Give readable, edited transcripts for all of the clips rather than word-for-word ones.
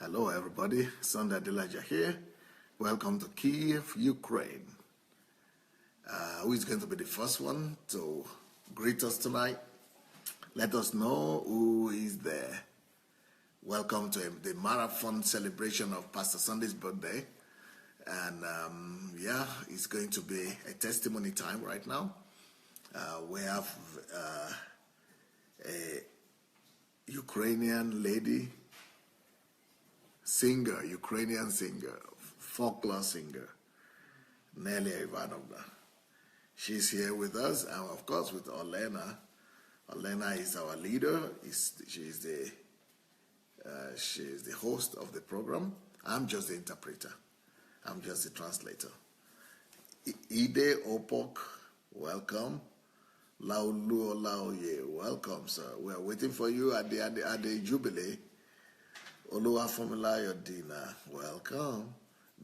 Hello, everybody. Sunday Adelajah here. Welcome to Kiev, Ukraine. Who is going to be the first one to greet us tonight? Let us know who is there. Welcome to the Marathon celebration of Pastor Sunday's birthday. And yeah, it's going to be a testimony time right now. We have a Ukrainian lady, Ukrainian singer, folklore singer, Nelia Ivanovna. She's here with us, and of course with Olena. Olena is our leader. She's the host of the program. I'm just the interpreter. I'm just the translator. Ide Opok, welcome. Laulu Olaoye, welcome, sir. We are waiting for you at the Jubilee. Oluwafunmilayo Dina, welcome.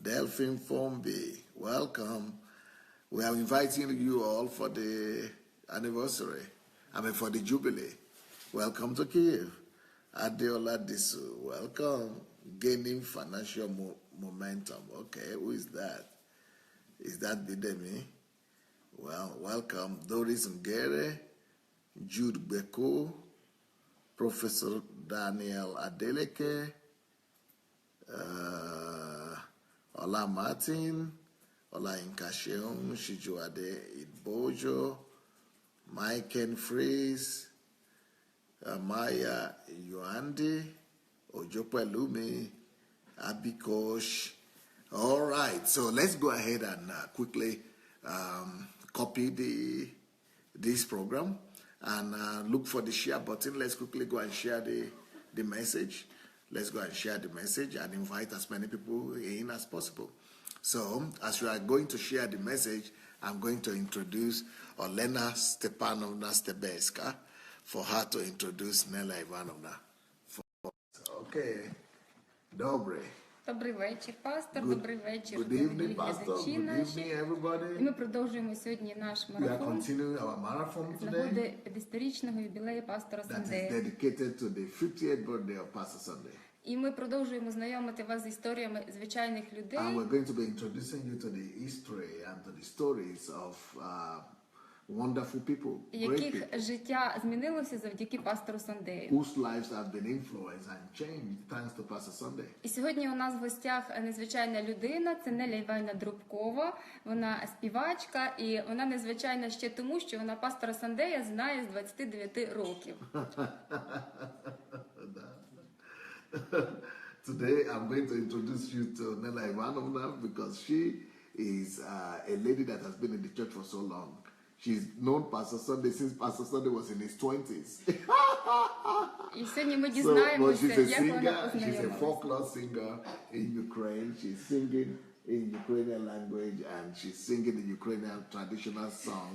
Delphine Fombi, welcome. We are inviting you all for the anniversary. For the Jubilee. Welcome to Kiev. Adeola Disu, welcome. Gaining financial momentum. Okay, who is that? Is that Bidemi? Well, welcome. Doris Ngere, Jude Beko, Professor Daniel Adeleke, Ola Martin, Ola Inkasheon, Shijuade Idbojo, Mike Fries, Maya Yoandi, Ojopelumi, Abikosh. All right, so let's go ahead and quickly copy this program and look for the share button. Let's quickly go and share the message. Let's go and share the message and invite as many people in as possible. So as you are going to share the message, I'm going to introduce Olena Stepanovna Stebeska for her to introduce Nelia Ivanovna. Okay. Добрий. Добрий вечір, пастор. Добрий вечір, Good evening, pastor. Good evening, everybody. І ми продовжуємо сьогодні наш марафон. We are continuing our marathon з нагоди 50-річного юбілею пастора Сандея. That is dedicated to the 50th birthday of Pastor Sunday. І ми продовжуємо знайомити вас з історіями звичайних людей. And we're going to be introducing you to the history and to the stories of wonderful people, яких життя змінилося завдяки пастору Сандею. Whose lives have been influenced and changed thanks to Pastor Sunday. І сьогодні у нас в гостях незвичайна людина, це Неля Іванівна Друбкова. Вона співачка, і вона незвичайна ще тому, що вона пастора Сандея знає з 29 років. Today I'm going to introduce you to Nelia Ivanovna because she is a lady that has been in the church for so long. She's known Pastor Sunday since Pastor Sunday was in his 20s. І сьогодні ми дізнаємося, як вона познайомилася. She's a folklore singer in Ukraine. She's singing in Ukrainian language and she's singing the Ukrainian traditional song,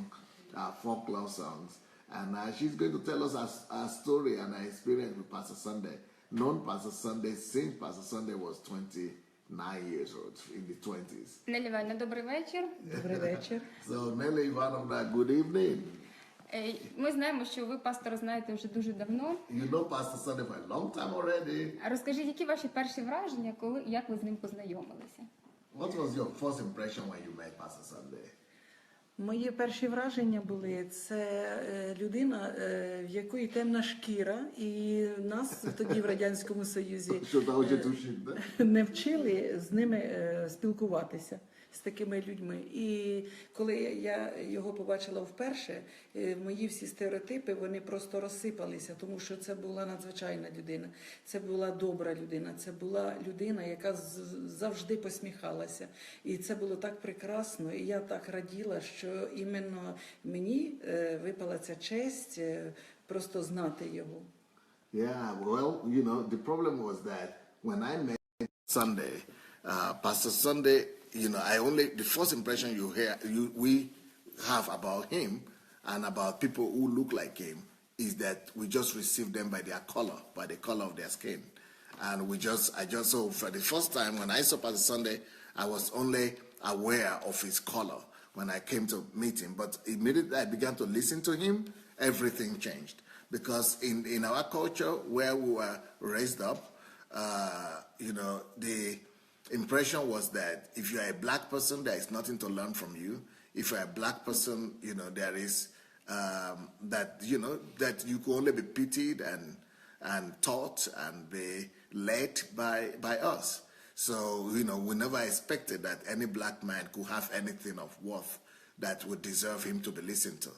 folklore songs. And she's going to tell us her story and her experience with Pastor Sunday. Known Pastor Sunday since Pastor Sunday was 29 years old, in the 20s. Неля Іванівна, добрий вечір. Добрий вечір. So, Nelia Ivanovna, good evening. Ми знаємо, що ви пастора знаєте вже дуже давно. You know Pastor Sunday for a long time already. Розкажіть, які ваші перші враження, як ви з ним познайомилися? What was your first impression when you met Pastor Sunday? Мої перші враження були, це людина, в якої темна шкіра, і нас тоді в Радянському Союзі не вчили з ними спілкуватися, з такими людьми. І коли я його побачила вперше, мої всі стереотипи, вони просто розсипалися, тому що це була надзвичайна людина, це була добра людина, це була людина, яка завжди посміхалася. І це було так прекрасно, і я так раділа, що іменно мені випала ця честь просто знати його. Yeah, well, you know, the problem was that when I met Sunday, Pastor Sunday, you know, the first impression we have about him and about people who look like him is that we just receive them by their color, by the color of their skin. And so for the first time when I saw Pastor Sunday, I was only aware of his color when I came to meet him. But immediately I began to listen to him, everything changed. Because in our culture where we were raised up, you know, the impression was that if you are a black person, there is nothing to learn from you. If you are a black person, you know, there is that, you know, that you can only be pitied and taught and be led by us. So, you know, we never expected that any black man could have anything of worth that would deserve him to be listened to.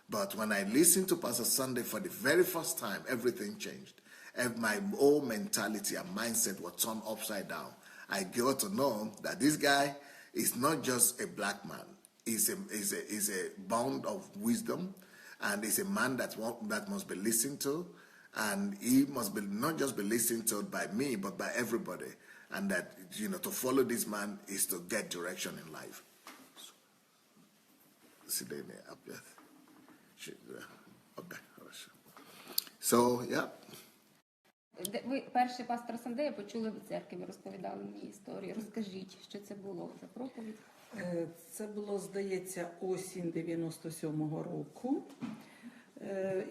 But when I listened to Pastor Sunday for the very first time, everything changed. And my whole mentality and mindset was turned upside down. I got to know that this guy is not just a black man. He's a bond of wisdom, and he's a man that must be listened to, and he must be not just be listened to by me, but by everybody. And that, you know, to follow this man is to get direction in life. Okay. So, yeah. Ви перший пастор Сандея почули в церкві, ви розповідали мені історію. Розкажіть, що це було за проповідь? Це було, здається, осінь 97-го року.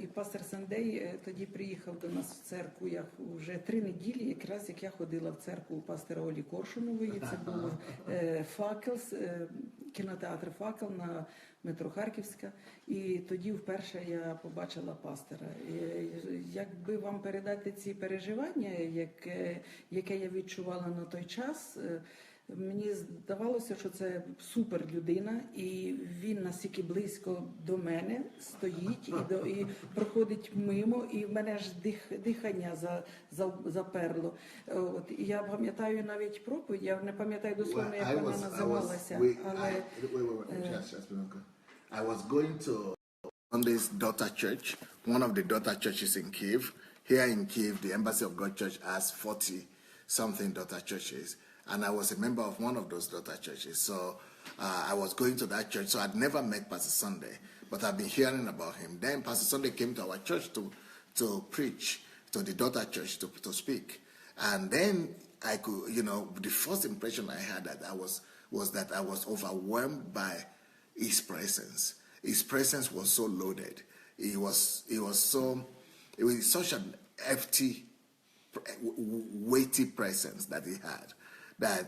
І пастор Сандей тоді приїхав до нас в церкву. Я вже 3 неділі, якраз як я ходила в церкву у пастора Олі Коршунової. Це був факел, кінотеатр «Факел» на метро Харківська. І тоді вперше я побачила пастора. Якби вам передати ці переживання, яке я відчувала на той час, мені здавалося, що це супер людина, і він настільки близько до мене стоїть і проходить мимо, і в мене ж дихання заперло. От, і я пам'ятаю навіть проповідь, я не пам'ятаю дословно, як вона називалася. I was going to Sunday's daughter church, one of the daughter churches in Kiev. Here in Kiev, the Embassy of God Church has 40-something daughter churches. And I was a member of one of those daughter churches. So I was going to that church. So I'd never met Pastor Sunday, but I've been hearing about him. Then Pastor Sunday came to our church to preach, to the daughter church to speak. And then I could, you know, the first impression I had was that I was overwhelmed by his presence. His presence was so loaded. It was such an hefty, weighty presence that he had. That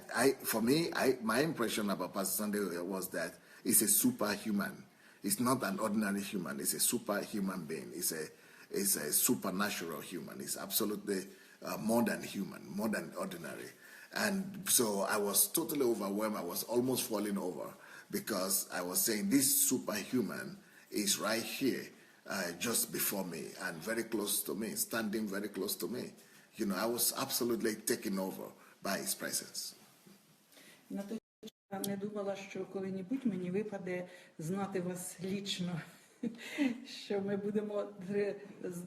my impression about Pastor Sunday was that he's a superhuman. He's not an ordinary human. He's a superhuman being. He's a supernatural human. He's absolutely more than human, more than ordinary. And so I was totally overwhelmed. I was almost falling over because I was saying this superhuman is right here, just before me and very close to me, standing very close to me. You know, I was absolutely taken over by his presence. На той час я не думала, що коли-небудь мені випаде знати вас лічно, що ми будемо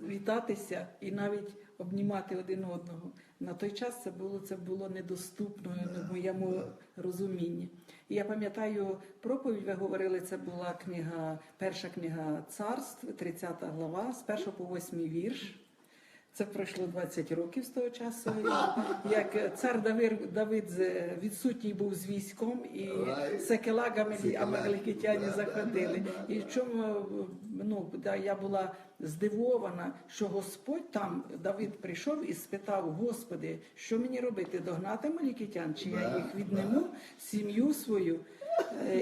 вітатися і навіть обнімати один одного. На той час це було недоступно в моєму розумінні. І я пам'ятаю проповідь, ви говорили, це була перша книга Царств, 30 глава, з 1 по 8 вірш. Це пройшло 20 років з того часу, як цар Давид відсутній був з військом, і Секелага амалікитяни захватили. І в чому я була здивована, що Господь там, Давид прийшов і спитав: Господи, що мені робити, догнати амалікитян, чи я їх відниму, сім'ю свою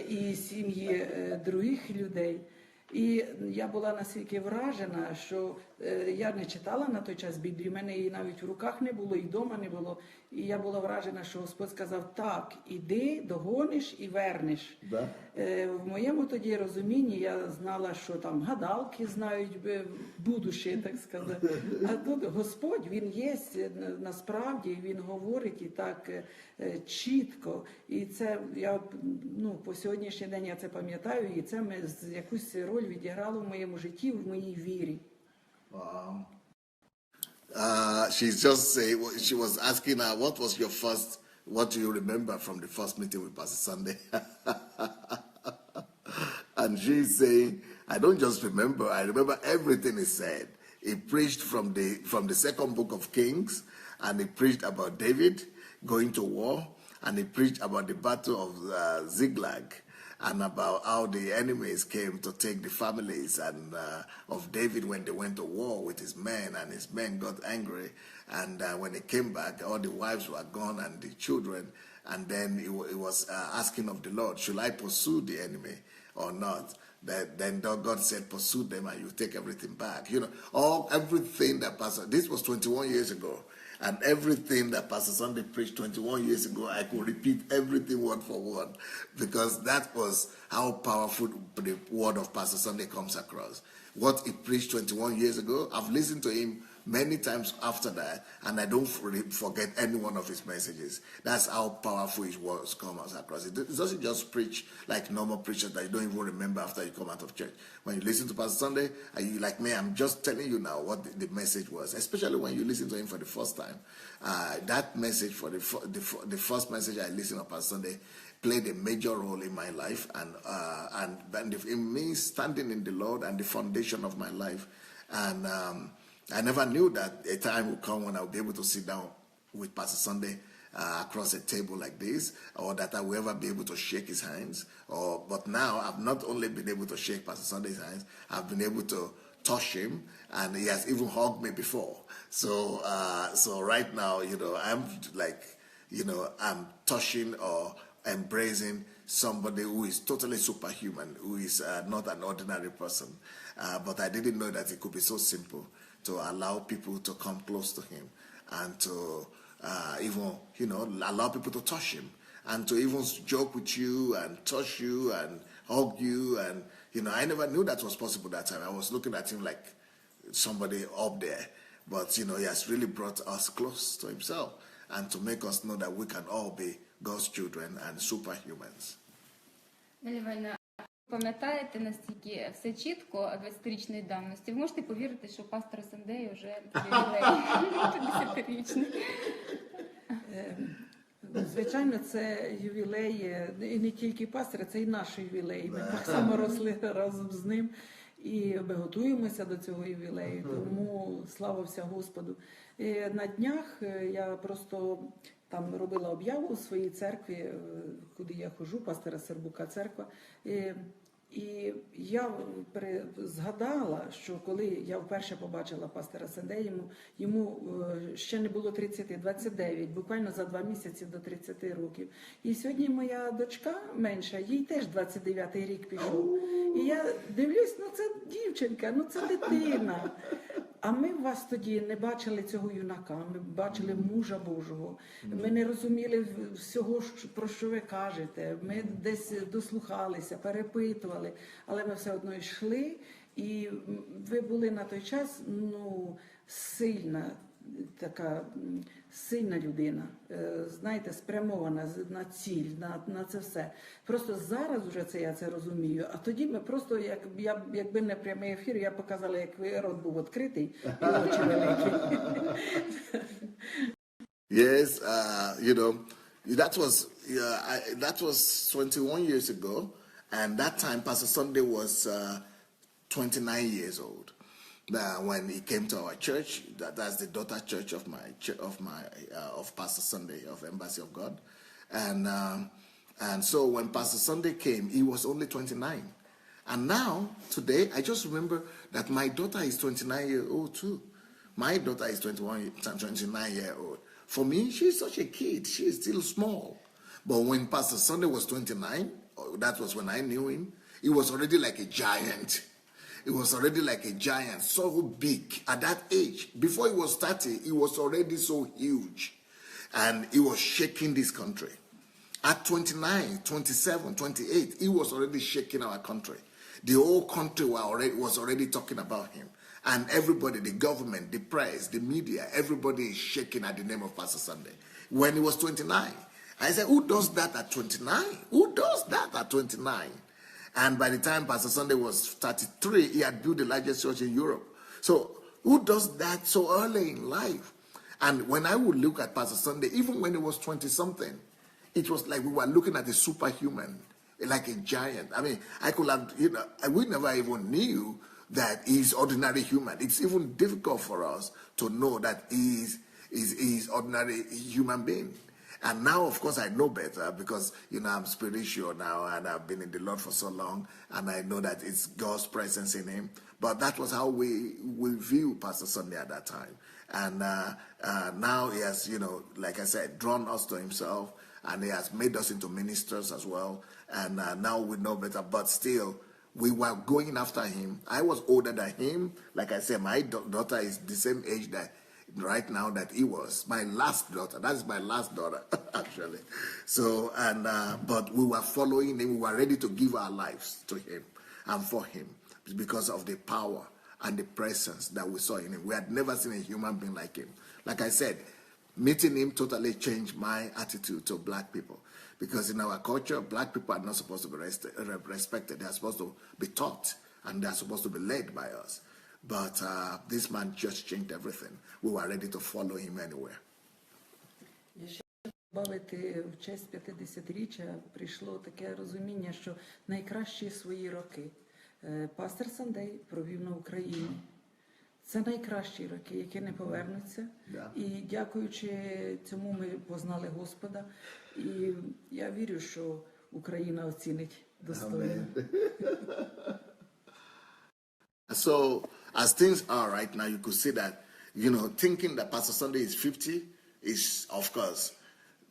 і сім'ї других людей? І я була настільки вражена, що я не читала на той час Біблію, в мене її навіть в руках не було, і вдома не було. І я була вражена, що Господь сказав: так, іди, догониш і вернеш. Да. В моєму тоді розумінні я знала, що там гадалки знають будуще, так сказати. А тут Господь, Він є насправді, Він говорить і так чітко. І це, я, по сьогоднішній день я це пам'ятаю, і це якусь роль відіграло в моєму житті, в моїй вірі. Wow. She's just saying, she was asking her, what do you remember from the first meeting with Pastor Sunday? And she's saying, I don't just remember, I remember everything he said. He preached from the second book of Kings, and he preached about David going to war, and he preached about the battle of Ziklag. and about how the enemies came to take the families and of David when they went to war with his men, and his men got angry, and when they came back, all the wives were gone and the children, and then he was asking of the Lord, should I pursue the enemy or not? Then God said, pursue them and you take everything back. You know, everything that this was 21 years ago. And everything that Pastor Sunday preached 21 years ago, I could repeat everything word for word, because that was how powerful the word of Pastor Sunday comes across. What he preached 21 years ago, I've listened to him many times after that, and I don't forget any one of his messages. That's how powerful his words come across. It doesn't just preach like normal preachers that you don't even remember after you come out of church. When you listen to Pastor Sunday, and you like me, I'm just telling you now what the message was, especially when you listen to him for the first time. That message, for the first message I listened to Pastor Sunday, played a major role in my life, and in me standing in the Lord and the foundation of my life. And I never knew that a time would come when I would be able to sit down with Pastor Sunday across a table like this, or that I will ever be able to shake his hands. But now I've not only been able to shake Pastor Sunday's hands, I've been able to touch him, and he has even hugged me before. So right now, you know, I'm like, you know, I'm touching or embracing somebody who is totally superhuman, who is not an ordinary person. But I didn't know that it could be so simple to allow people to come close to him, and to even, you know, allow people to touch him, and to even joke with you and touch you and hug you. And, you know, I never knew that was possible that time. I was looking at him like somebody up there. But, you know, he has really brought us close to himself, and to make us know that we can all be God's children and superhumans. Пам'ятаєте настільки все чітко 20-річної давності? Ви можете повірити, що пастора Сандея вже ювілей 50-річний? Звичайно, це ювілей, і не тільки пастора, це і наш ювілей. Ми так само росли разом з ним, і ми готуємося до цього ювілею, тому слава вся Господу. І на днях я просто там робила об'яву у своїй церкві, куди я ходжу, пастора Сербука церква. І я згадала, що коли я вперше побачила пастора Сандея, йому ще не було 30, 29, буквально за 2 місяці до 30 років. І сьогодні моя дочка менша, їй теж 29-й рік пішов. І я дивлюсь, ну це дівчинка, ну це дитина. А ми в вас тоді не бачили цього юнака, ми бачили мужа Божого. Ми не розуміли всього, про що ви кажете. Ми десь дослухалися, перепитували, але ми все одно йшли. І ви були на той час, ну, сильна людина, знаєте, спрямована на ціль, на це все. Просто зараз вже я це розумію, а тоді ми просто, якби не прямий ефір, я показала, як рот був відкритий і очі великі. Yes, you know, that was 21 years ago, and that time Pastor Sunday was 29 years old. When he came to our church, that's the daughter church of Pastor Sunday of Embassy of God, and so when Pastor Sunday came, he was only 29, and now today I just remember that my daughter is 29-year-old too. My daughter is 29-year-old. For me, she's such a kid. She is still small, but when Pastor Sunday was 29, that was when I knew him. He was already like a giant. He was already like a giant, so big at that age. Before he was 30, he was already so huge. And he was shaking this country. At 29, 27, 28, he was already shaking our country. The whole country was already talking about him. And everybody, the government, the press, the media, everybody is shaking at the name of Pastor Sunday. When he was 29, I said, who does that at 29? Who does that at 29? And by the time Pastor Sunday was 33, he had built the largest church in Europe. So who does that so early in life? And when I would look at Pastor Sunday, even when he was 20-something, it was like we were looking at a superhuman, like a giant. I mean, I could have, you know, we never even knew that he's ordinary human. It's even difficult for us to know that he's ordinary human being. And now, of course, I know better because, I'm spiritual now and I've been in the Lord for so long and I know that it's God's presence in him. But that was how we view Pastor Sunday at that time. And now he has, like I said, drawn us to himself and he has made us into ministers as well. And now we know better, but still, we were going after him. I was older than him. Like I said, my daughter is the same age that right now that he was. My last daughter. That is my last daughter, actually. So, but we were following him. We were ready to give our lives to him and for him because of the power and the presence that we saw in him. We had never seen a human being like him. Like I said, meeting him totally changed my attitude to black people. Because in our culture, black people are not supposed to be respected. They are supposed to be taught, and they are supposed to be led by us. But this man just changed everything. We were ready to follow him anywhere. Бавити в честь 50-річчя прийшло таке розуміння, що найкращі свої роки пастор Сандей провів на Україні. Це найкращі роки, які не повернуться. І дякуючи цьому ми познали Господа. І я вірю, що Україна оцінить достойно. So, as things are right now, you could see that, thinking that Pastor Sunday is 50 is, of course,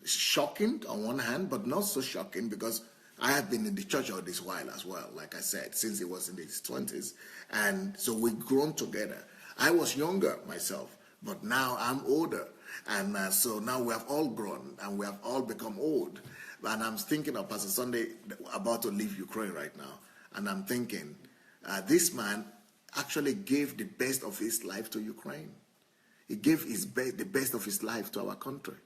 shocking on one hand, but not so shocking because I have been in the church all this while as well, like I said, since he was in his 20s. And so we've grown together. I was younger myself, but now I'm older. And so now we have all grown and we have all become old. And I'm thinking of Pastor Sunday about to leave Ukraine right now. And I'm thinking, this man actually gave the best of his life to Ukraine. He gave the best of his life to our country.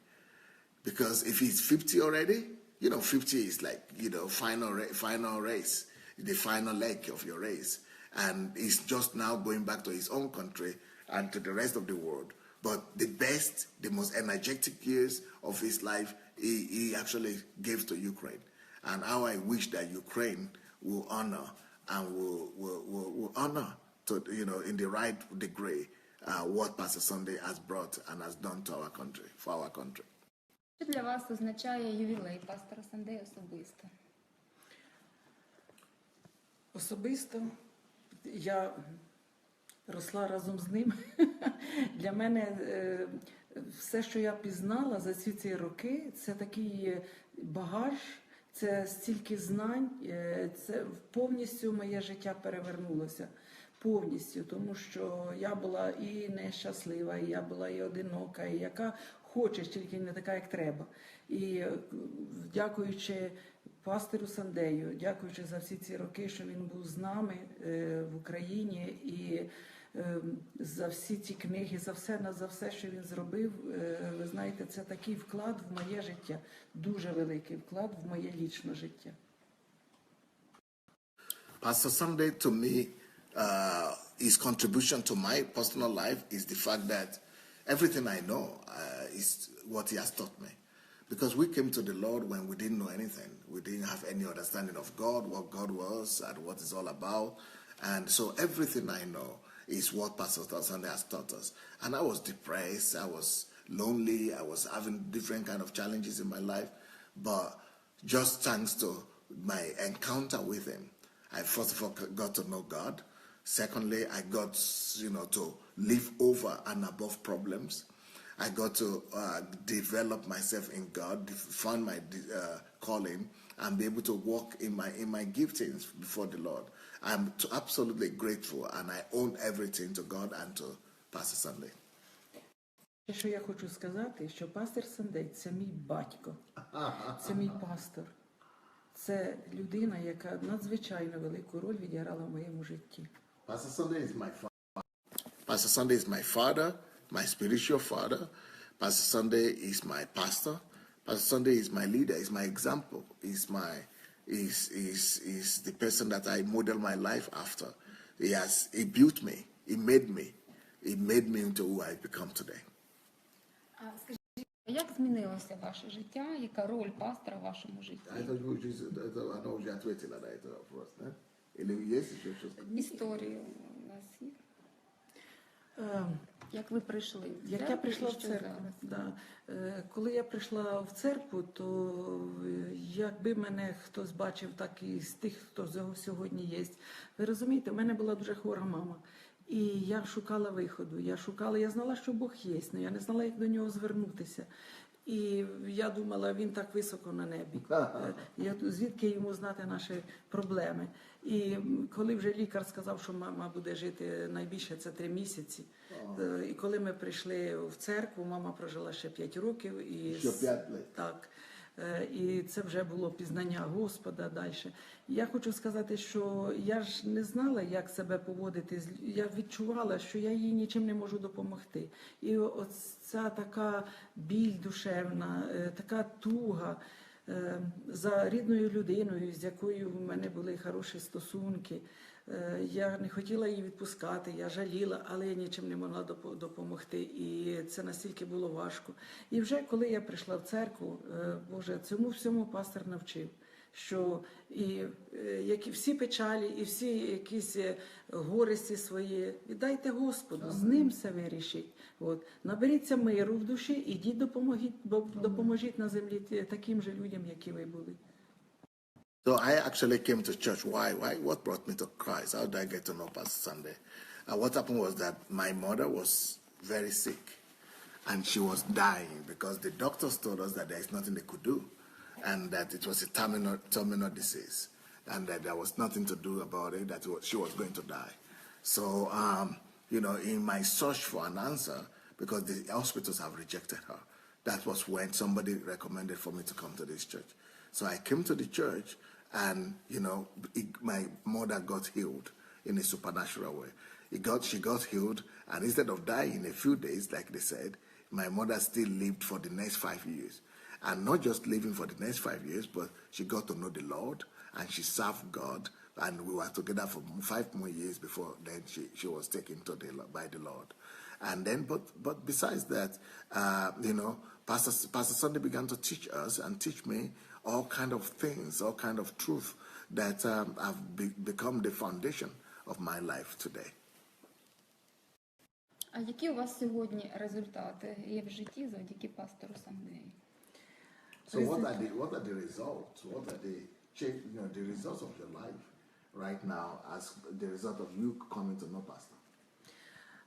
Because if he's 50 already, 50 is like, final race, the final leg of your race. And he's just now going back to his own country and to the rest of the world. But the best, the most energetic years of his life, he actually gave to Ukraine. And how I wish that Ukraine will honor and will honor to, in the right degree what Pastor Sunday has brought and has done to our country, for our country. Що для вас означає ювілей пастора Сандея особисто? Особисто я росла разом з ним. Для мене все, що я пізнала за ці роки, це такий багаж, це стільки знань, це повністю моє життя перевернулося. Повністю, тому що я була і нещаслива, і я була і одинока, і яка хочеш, тільки не така, як треба. І дякуючи пастору Сандею, дякуючи за всі ці роки, що він був з нами в Україні, і за всі ці книги, за все, що він зробив, ви знаєте, це такий вклад в моє життя, дуже великий вклад в моє лічне життя. Pastor Sunday, to me, his contribution to my personal life is the fact that everything I know is what he has taught me. Because we came to the Lord when we didn't know anything. We didn't have any understanding of God, what God was, and what it's all about. And so everything I know is what Pastor Sunday has taught us. And I was depressed, I was lonely, I was having different kind of challenges in my life. But just thanks to my encounter with him, I first of all got to know God. Secondly, I got, to live over and above problems. I got to develop myself in God, find my calling, and be able to walk in my giftings before the Lord. I'm absolutely grateful, and I own everything to God and to Pastor Sunday. Що я хочу сказати, що пастор Сандей – це мій батько, це мій пастор. Це людина, яка надзвичайно велику роль відіграла в моєму житті. Pastor Sunday is my father. Pastor Sunday is my father, my spiritual father. Pastor Sunday is my pastor. Pastor Sunday is my leader, is my example, is the person that I model my life after. He built me, he made me into who I've become today. Скажіть, як змінилося ваше життя? Яка роль пастора в вашому житті? Як ви прийшли? Як я прийшла в Що церкву, зараз? да. Коли я прийшла в церкву, то якби мене хтось бачив, так і з тих, хто сьогодні є. Ви розумієте, в мене була дуже хвора мама. І я шукала виходу. Я знала, що Бог є, але я не знала, як до нього звернутися. І я думала, він так високо на небі. Звідки йому знати наші проблеми? І коли вже лікар сказав, що мама буде жити найбільше, це 3 місяці. І коли ми прийшли в церкву, мама прожила ще 5 років. Ще 5 років. Так. І це вже було пізнання Господа далі. Я хочу сказати, що я ж не знала, як себе поводити. Я відчувала, що я їй нічим не можу допомогти. І оця така біль душевна, така туга за рідною людиною, з якою в мене були хороші стосунки. Я не хотіла її відпускати, я жаліла, але я нічим не могла допомогти. І це настільки було важко. І вже коли я прийшла в церкву, Боже, цьому всьому пастор навчив, що як і всі печалі, і всі якісь горесті свої, віддайте Господу, з ним все вирішить. От. Наберіться миру в душі, ідіть допоможіть на землі таким же людям, які ви були. So I actually came to church. Why? What brought me to Christ? How did I get to know Pastor Sunday? What happened was that my mother was very sick, and she was dying because the doctors told us that there is nothing they could do, and that it was a terminal disease, and that there was nothing to do about it, that she was going to die. So, in my search for an answer, because the hospitals have rejected her, that was when somebody recommended for me to come to this church. So I came to the church, and, my mother got healed in a supernatural way. She got healed, and instead of dying in a few days, like they said, my mother still lived for the next 5 years. And not just living for the next 5 years, but she got to know the Lord, and she served God, and we were together for 5 more years before then she was taken by the Lord. And then, but besides that, Pastor Sunday began to teach us and teach me all kind of things, all kind of truth that have become the foundation of my life today. А які у вас сьогодні результати є в житті завдяки пастору Сандею? So what are the results? What are the results of your life right now as the result of you coming to know Pastor?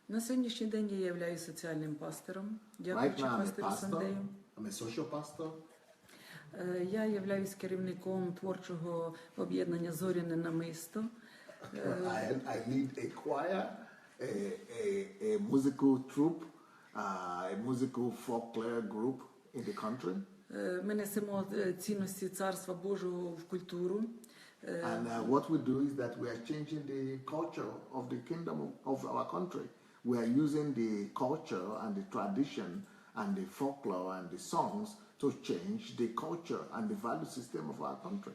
На сьогоднішній день я являюсь соціальним пастором. Right now I'm a пастору pastor. Сандею. I'm a social pastor. Я являюсь керівником творчого об'єднання «Зоряне намисто». I lead a choir, a musical troupe, a musical folklore group in the country. Ми несемо цінності Царства Божого в культуру. And what we do is that we are changing the culture of the kingdom of our country. We are using the culture and the tradition and the folklore and the songs to change the culture and the value system of our country.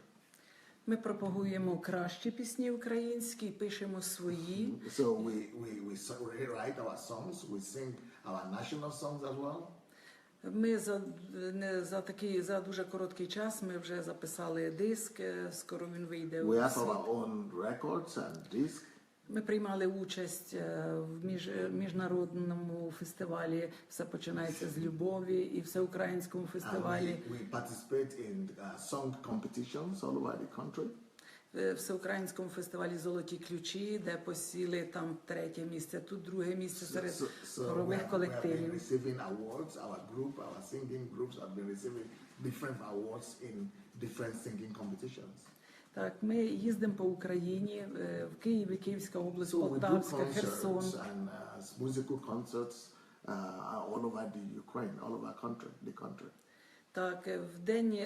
Ми пропагуємо кращі пісні українські, пишемо свої. So we write our songs, we sing our national songs as well. Ми за дуже короткий час ми вже записали диск, скоро він вийде. We have our own records and discs. Ми приймали участь в міжнародному фестивалі «Все починається з любові» і всеукраїнському фестивалі. We participate in song competitions all over the country. Всеукраїнському фестивалі «Золоті ключі», де посіли там 3-е місце, тут 2-е місце серед хорових колективів. We have been receiving awards. Our group, our singing groups have been receiving different awards in different singing competitions. Так, ми їздимо по Україні, в Києві, Київська область, Полтавська, Херсон. And musical concerts all over the Ukraine, all over the country. Так, в день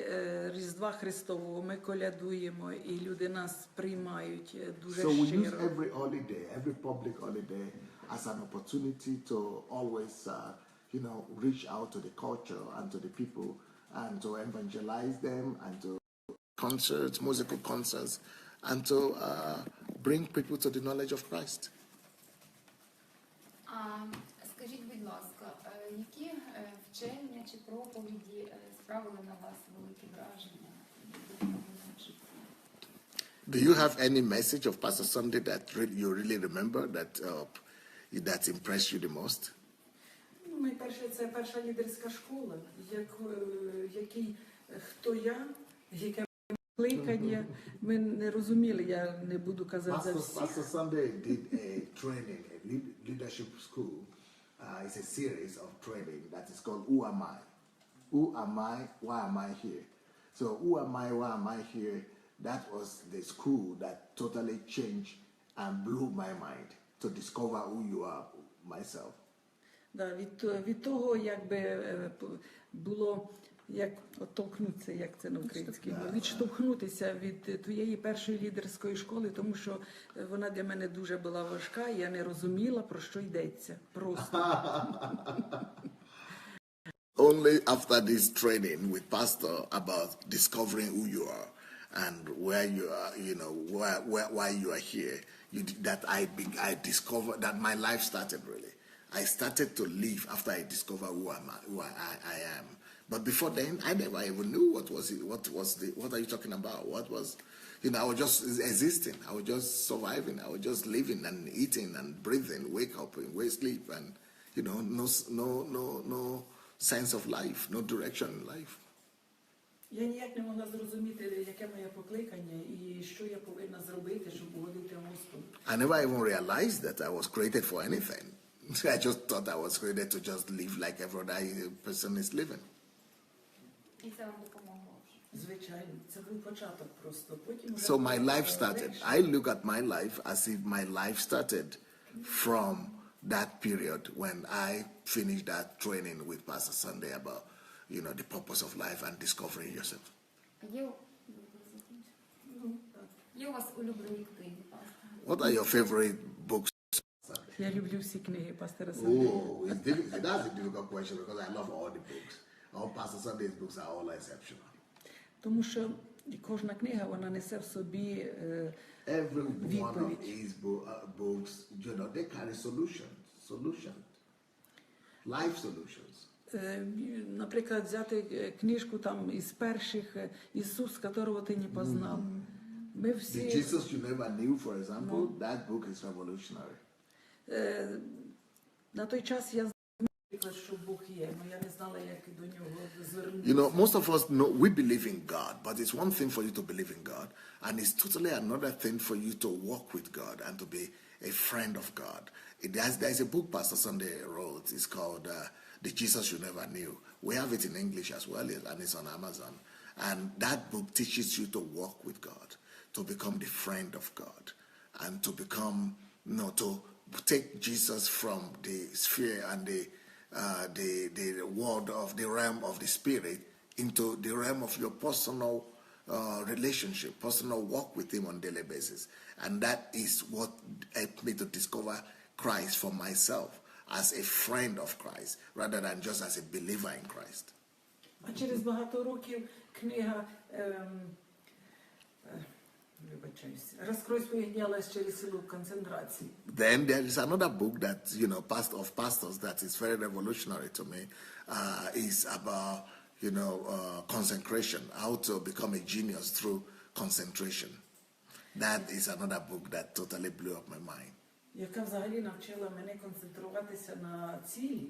Різдва Христового ми колядуємо, і люди нас приймають дуже щиро. So we use every holiday, every public holiday as an opportunity to always, reach out to the culture and to the people and to evangelize them and to concerts, musical concerts, and to bring people to the knowledge of Christ. Скажіть, будь ласка, які вчення чи проповіді справили на вас велике враження? Do you have any message of Pastor Sunday that you really remember that that impressed you the most? Найперше, це перша лідерська школа, який, хто я, яке покликання. Ми не розуміли, я не буду казати за всіх. Pastor Sunday did a training, a leadership school. It's a series of training that is called Who Am I? Who am I? Why am I here? So Who am I? Why am I here? That was the school that totally changed and blew my mind to discover who you are myself. Да, від того, якби було, як оттолкнутися, як це на українській, відштовхнутися від твоєї першої лідерської школи, тому що вона для мене дуже була важка, і я не розуміла, про що йдеться. Просто. Only after this training with Pastor about discovering who you are and where you are, you know, why you are here, that I discovered that my life started really. I started to live after I discovered who I am. But before then, I never even knew what are you talking about? What was, you know, I was just existing. I was just surviving. I was just living and eating and breathing, wake up and sleep, and you know, no sense of life, no direction in life. Я ніяк не могла зрозуміти, яке моє покликання і що я повинна зробити, щоб угодити Господу. I never even realized that I was created for anything. I just thought I was created to just live like every other person is living. І це вам допомогло вже. Звичайно, це був початок просто. Потім So my life started. I look at my life as if my life started from that period when I finished that training with Pastor Sunday about, you know, the purpose of life and discovering yourself. Є у вас улюблені книги, пастор? What are your favorite books? Я люблю всі книги пастора Сандея. Oh, that's a difficult question because I love all the books. All Pastor Sunday's books are all exceptional. Тому що кожна книга, вона несе в собі Every one of відповідь. his books, you know, they carry solutions, life solutions. Наприклад, взяти книжку там із перших «Ісус, которого ти не познав». Ми The всі Jesus You Never Knew, for example, that book is revolutionary. на той час я знала, що Бог є, але я не знала, як до нього звернутися. You know, most of us know we believe in God, but it's one thing for you to believe in God, and it's totally another thing for you to walk with God and to be a friend of God. There's a book Pastor Sunday wrote. It's called The Jesus You Never Knew. We have it in English as well, and it's on Amazon. And that book teaches you to walk with God, to become the friend of God, and to become, you know, to take Jesus from the sphere and the world of the realm of the spirit into the realm of your personal relationship, personal walk with him on a daily basis. And that is what helped me to discover Christ for myself as a friend of Christ rather than just as a believer in Christ. А через багато років книга «Розкрой свої гнєлась через силу концентрації». Then there is another book that, you know, of pastors that is very revolutionary to me. Is about, you know, consecration, how to become a genius through concentration. That is another book that totally blew up my mind. Яка взагалі навчила мене концентруватися на цілі.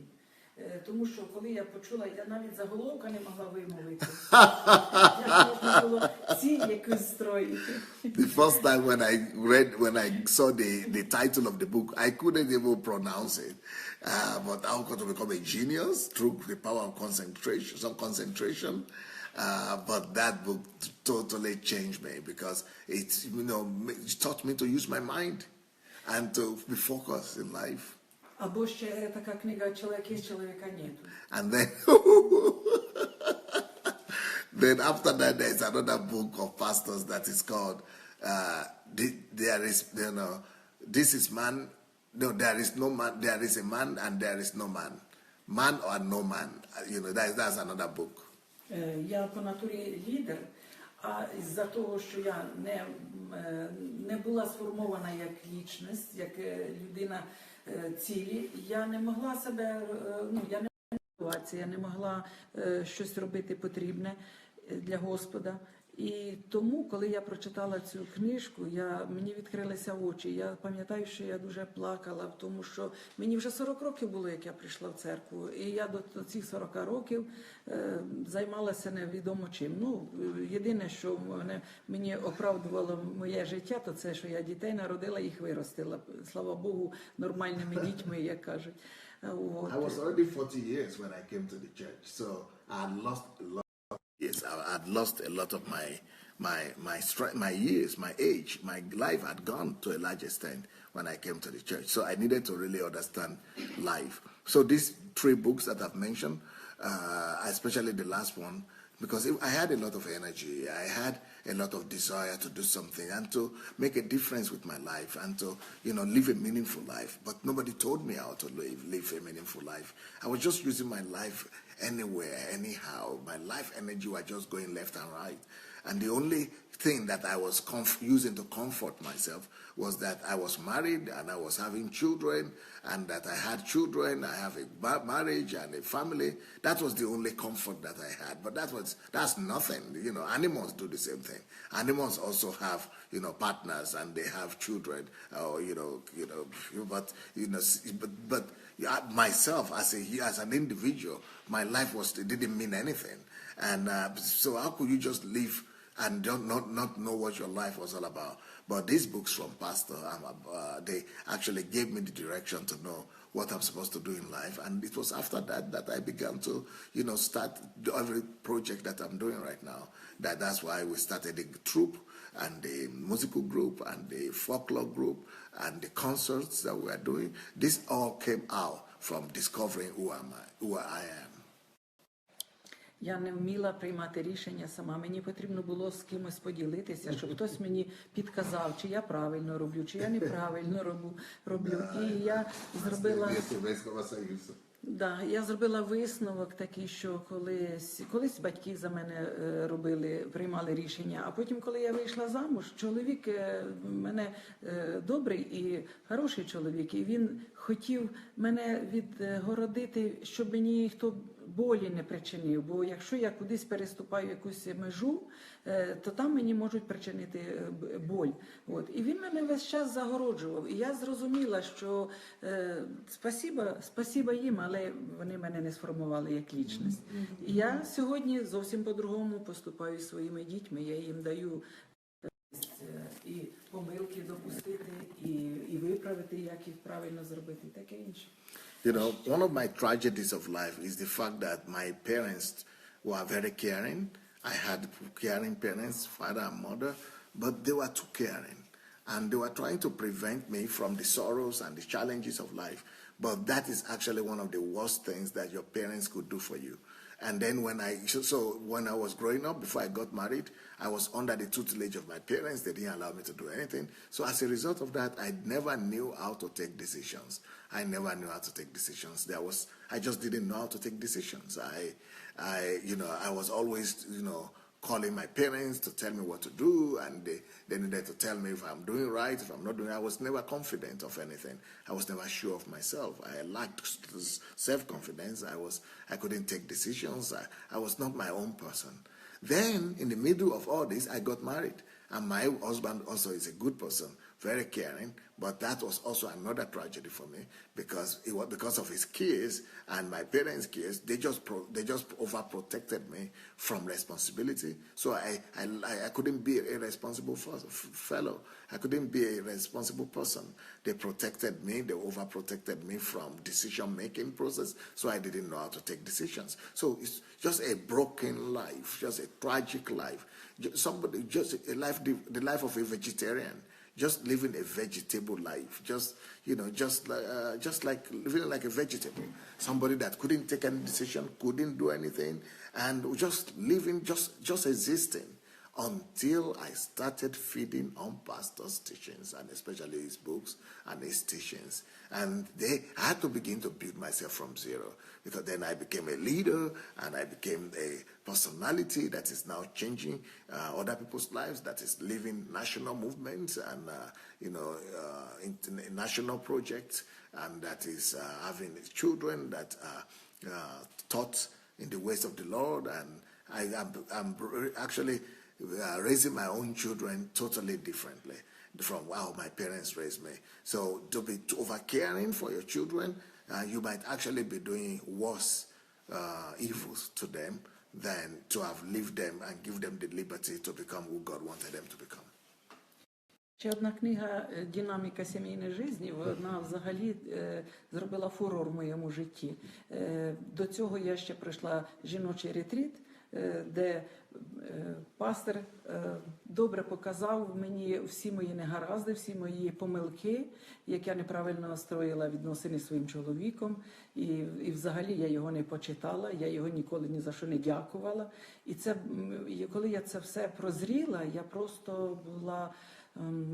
Тому що коли я почула, я навіть заголовка не могла вимовити. Як можна було ціль якусь строїти. The first time when I saw the title of the book, I couldn't even pronounce it. But how could I become a genius through the power of concentration? But that book totally changed me because it, you know, it taught me to use my mind and to be focused in life. Або ще така книга «Чоловік є, чоловіка нету». And then after that, there's another book of pastors that is called there is, you know, this is man. No, there is no man. There is a man and there is no man. Man or no man. You know, that's another book. Я по натурі лідер, а із-за того, що я не була сформована як лічність, як людина цілі, я не могла себе, я не могла щось робити потрібне для Господа. І тому, коли я прочитала цю книжку, мені відкрилися очі. Я пам'ятаю, що я дуже плакала, тому що мені вже 40 років було, як я прийшла в церкву. І я до цих 40 років займалася невідомо чим. Ну, єдине, що мені оправдувало моє життя, то це, що я дітей народила, їх виростила. Слава Богу, нормальними дітьми, як кажуть. От. I was already 40 years when I came to the church, so I had lost a lot. Yes, I had lost a lot of my years, my age, my life had gone to a large extent when I came to the church. So I needed to really understand life. So these 3 books that I've mentioned, especially the last one, because I had a lot of energy, I had a lot of desire to do something and to make a difference with my life and to, live a meaningful life. But nobody told me how to live a meaningful life. I was just using my life anywhere, anyhow. My life energy was just going left and right. And the only thing that I was using to comfort myself was that I was married and I was having children and that I had children, I have a marriage and a family. That was the only comfort that I had. But that's nothing. Animals do the same thing. Animals also have, partners and they have children, but myself as an individual, my life didn't mean anything. And so how could you just live and not know what your life was all about? But these books from Pastor, they actually gave me the direction to know what I'm supposed to do in life. And it was after that I began to, start every project that I'm doing right now. That's why we started a troupe and the musical group and the folklore group and the concerts that we are doing. This all came out from discovering who I am. Я не вміла приймати рішення сама. Мені потрібно було з кимось поділитися, щоб хтось мені підказав, чи я правильно роблю, чи я неправильно роблю. І я зробила... я зробила висновок такий, що колись батьки за мене приймали рішення, а потім, коли я вийшла замуж, чоловік в мене добрий і хороший чоловік, і він хотів мене відгородити, щоб мені ніхто болі не причинив, бо якщо я кудись переступаю якусь межу, то там мені можуть причинити боль. От. І він мене весь час загороджував. І я зрозуміла, що спасіба їм, але вони мене не сформували як лічність. І я сьогодні зовсім по-другому поступаю зі своїми дітьми. Я їм даю і помилки допустити, і виправити, як їх правильно зробити, і таке інше. One of my tragedies of life is the fact that my parents were very caring. I had caring parents, father and mother, but they were too caring. And they were trying to prevent me from the sorrows and the challenges of life. But that is actually one of the worst things that your parents could do for you. And then when I was growing up, before I got married, I was under the tutelage of my parents. They didn't allow me to do anything. So as a result of that, I never knew how to take decisions. I never knew how to take decisions. I just didn't know how to take decisions. I was always, calling my parents to tell me what to do, and they needed to tell me if I'm doing right, if I'm not doing. I was never confident of anything. I was never sure of myself. I lacked self-confidence. I couldn't take decisions. I was not my own person. Then, in the middle of all this, I got married, and my husband also is a good person, very caring. But that was also another tragedy for me because of his kids and my parents' kids. They just overprotected me from responsibility. So I couldn't be a responsible fellow. I couldn't be a responsible person. They protected me. They overprotected me from decision-making process. So I didn't know how to take decisions. So it's just a broken life, just a tragic life. The life of a vegetarian. Just living a vegetable life, just like living like a vegetable. Somebody that couldn't take any decision, couldn't do anything, and just living, just existing, until I started feeding on Pastor's teachings, and especially his books and his teachings. And I had to begin to build myself from zero, because then I became a leader, and I became a personality that is now changing other people's lives, that is living national movements and national projects, and that is having children that are taught in the ways of the Lord. And I'm actually raising my own children totally differently from how my parents raised me. So to be over caring for your children, you might actually be doing worse evils to them than to have lived them and give them the liberty to become who God wanted them to become. Ще одна книга «Динаміка сімейної житті», вона взагалі зробила фурор в моєму житті. До цього я ще пройшла жіночий ретріт, де пастор добре показав мені всі мої негаразди, всі мої помилки, як я неправильно строїла відносини зі своїм чоловіком, і взагалі я його не почитала, я його ніколи ні за що не дякувала. І коли я це все прозріла, я просто була...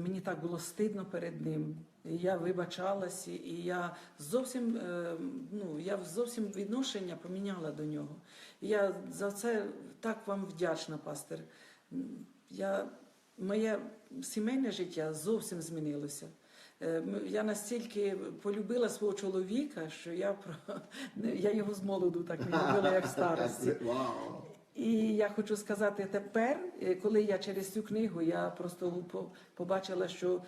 Мені так було стидно перед ним. Я вибачалась, і я зовсім відношення поміняла до нього. І я за це так вам вдячна, пастор. Моє сімейне життя зовсім змінилося. Я настільки полюбила свого чоловіка, що я його з молоду так не любила, як в старості. І я хочу сказати, тепер, коли я через цю книгу, я просто побачила, що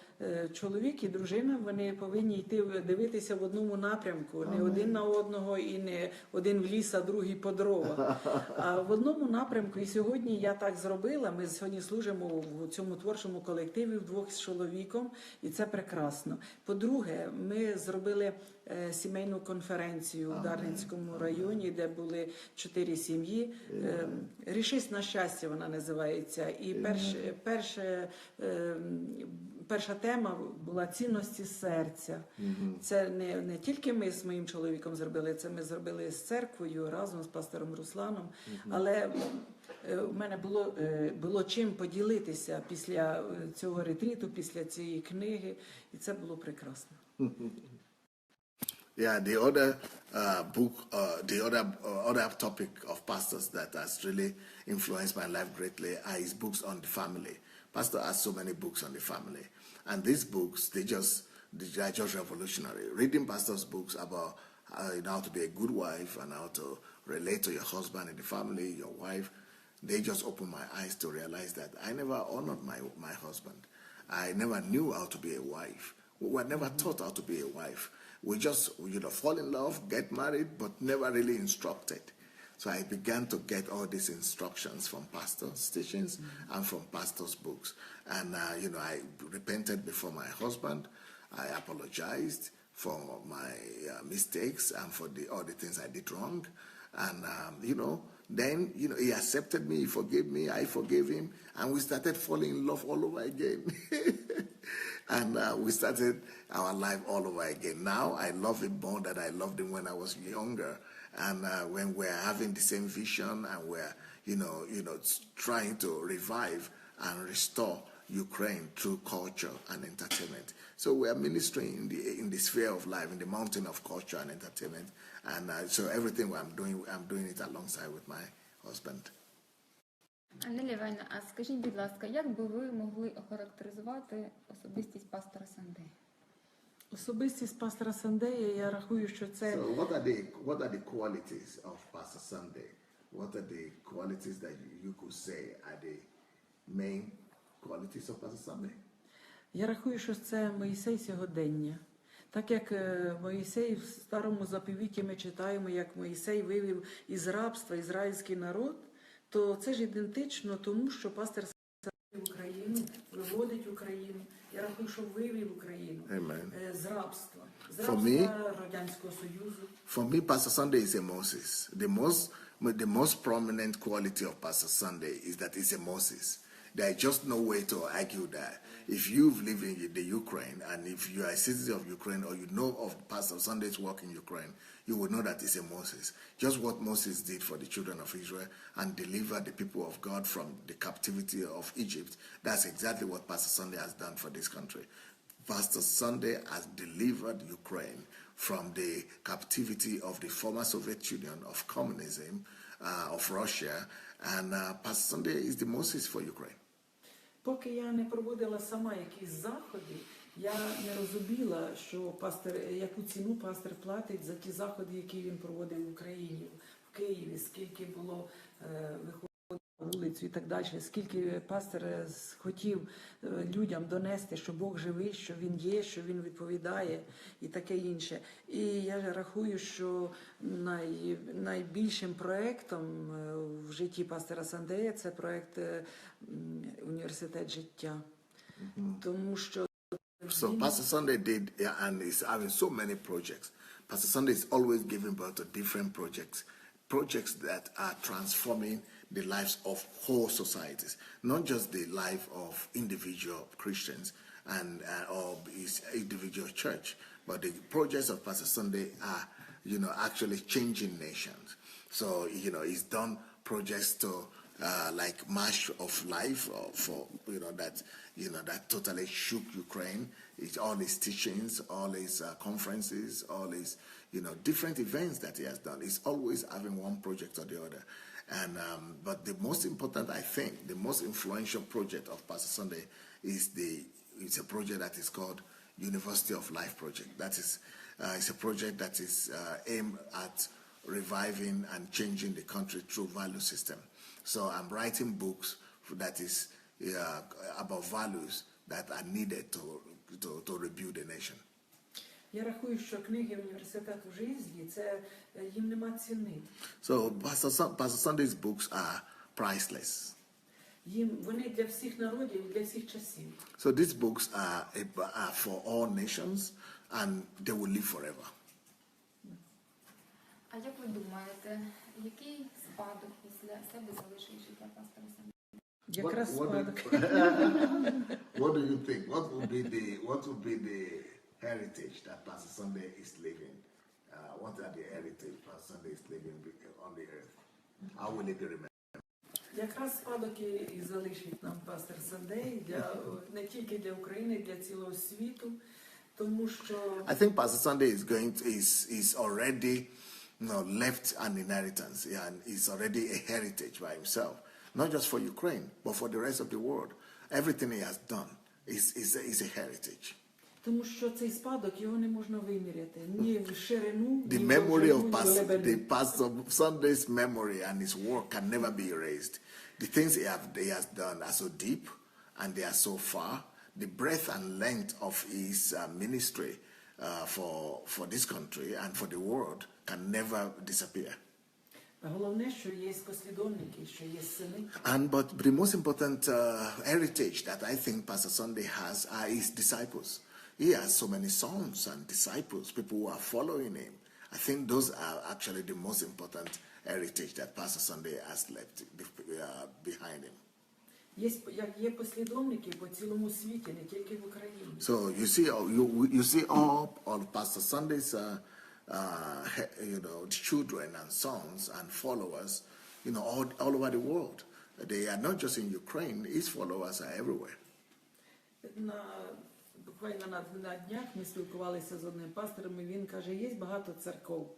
чоловік і дружина, вони повинні йти дивитися в одному напрямку, не один на одного і не один в ліс, а другий по дрова. А в одному напрямку, і сьогодні я так зробила, ми сьогодні служимо в цьому творчому колективі вдвох з чоловіком, і це прекрасно. По-друге, ми зробили сімейну конференцію в Дарницькому районі, де були 4 сім'ї. «Рішись на щастя» вона називається. І перша тема була «Цінності серця». Це не тільки ми з моїм чоловіком зробили, це ми зробили з церквою разом з пастором Русланом. Але у мене було чим поділитися після цього ретріту, після цієї книги. І це було прекрасно. Yeah, the other book, other topic of pastors that has really influenced my life greatly are his books on the family. Pastor has so many books on the family, and these books they are just revolutionary. Reading pastor's books about how to be a good wife and how to relate to your husband in the family, your wife, they just opened my eyes to realize that I never honored my husband. I never knew how to be a wife. We were never taught how to be a wife. We just, fall in love, get married, but never really instructed. So I began to get all these instructions from pastors' teachings and from pastors' books. And, I repented before my husband. I apologized for my mistakes and for all the things I did wrong. And, then, he accepted me, he forgave me, I forgave him, and we started falling in love all over again. And we started our life all over again. Now I love him more than I loved him when I was younger. And when we're having the same vision and we're, trying to revive and restore Ukraine through culture and entertainment. So we're ministering in the sphere of life, in the mountain of culture and entertainment. And so everything I'm doing it alongside with my husband. Анелія Іванівна, а скажіть, будь ласка, як би ви могли охарактеризувати особистість пастора Сандея? Особистість пастора Сандея, я рахую, що це... So what are the qualities of Pastor Sunday? What are the qualities that you could say are the main qualities of Pastor Sunday? Я рахую, що це Моїсей сьогодення. Так як Моїсей в Старому Заповіті ми читаємо, як Моїсей вивів із рабства ізраїльський народ, то це ж ідентично тому, що пастор Сандей Україну виводить Україну. Я рахую, що вивів Україну з рабства. З рабства Радянського Союзу. For me, Pastor Sunday is a Moses. The most prominent quality of Pastor Sunday is that he's a Moses. There is just no way to argue that. If you've lived in the Ukraine and if you are a citizen of Ukraine or you know of Pastor Sunday's work in Ukraine, you will know that he's a Moses. Just what Moses did for the children of Israel and delivered the people of God from the captivity of Egypt, that's exactly what Pastor Sunday has done for this country. Pastor Sunday has delivered Ukraine from the captivity of the former Soviet Union, of communism, of Russia, and Pastor Sunday is the Moses for Ukraine. Поки я не проводила сама якісь заходи, я не розуміла, що яку ціну пастор платить за ті заходи, які він проводив в Україні, в Києві, скільки було виходило вулицю і так далі. Скільки пастор хотів людям донести, що Бог живий, що Він є, що Він відповідає і таке інше. І я рахую, що найбільшим проєктом в житті пастора Сандея це проєкт «Університет життя». Тому що So Pastor Sunday did, and is having so many projects. Pastor Sunday is always giving birth to different projects that are transforming the lives of whole societies, not just the life of individual Christians and or his individual church, but the projects of Pastor Sunday are, actually changing nations. So, he's done projects to like March of Life, or for that totally shook Ukraine. It's all his teachings, all his conferences, all his different events that he has done. He's always having one project or the other. And but the most important, I think, the most influential project of Pastor Sunday is a project that is called University of Life Project. That is, it's a project that is aimed at reviving and changing the country through value system. So I'm writing books that is about values that are needed to rebuild the nation. Я рахую, що книги університету житті це їм нема ціни. So Pastor Sunday's books are priceless. Вони для всіх народів, для всіх часів. So these books are for all nations, and they will live forever. А як ви думаєте, який спадок після себе залишив життя пастора Сандея? Якраз спадок. What do you think? What would be the heritage that Pastor Sunday is leaving? What are the heritage Pastor Sunday is leaving on the earth? How will it be remembered? Якраз спадок і залишить нам пастор Сандей не тільки для України, для цілого світу, тому що I think Pastor Sunday is already left an inheritance, and is already a heritage by himself, not just for Ukraine, but for the rest of the world. Everything he has done is a heritage. Тому що цей спадок, його не можна виміряти ні в ширину, The ні в memory of довжину, ні в the Pastor Sunday's memory and his work can never be erased. The things he has done are so deep, and they are so far. The breadth and length of his ministry for this country and for the world can never disappear. Головне, що є послідовники, що є сини. But the most important heritage that I think Pastor Sunday has are his disciples. He has so many sons and disciples, people who are following him. I think those are actually the most important heritage that Pastor Sunday has left behind him. Є послідовники по цілому світі, не тільки в Україні. So you see all of Pastor Sunday's children and sons and followers, all over the world. They are not just in Ukraine. His followers are everywhere. Буквально на днях ми спілкувалися з одним пастором, і він каже, є багато церков,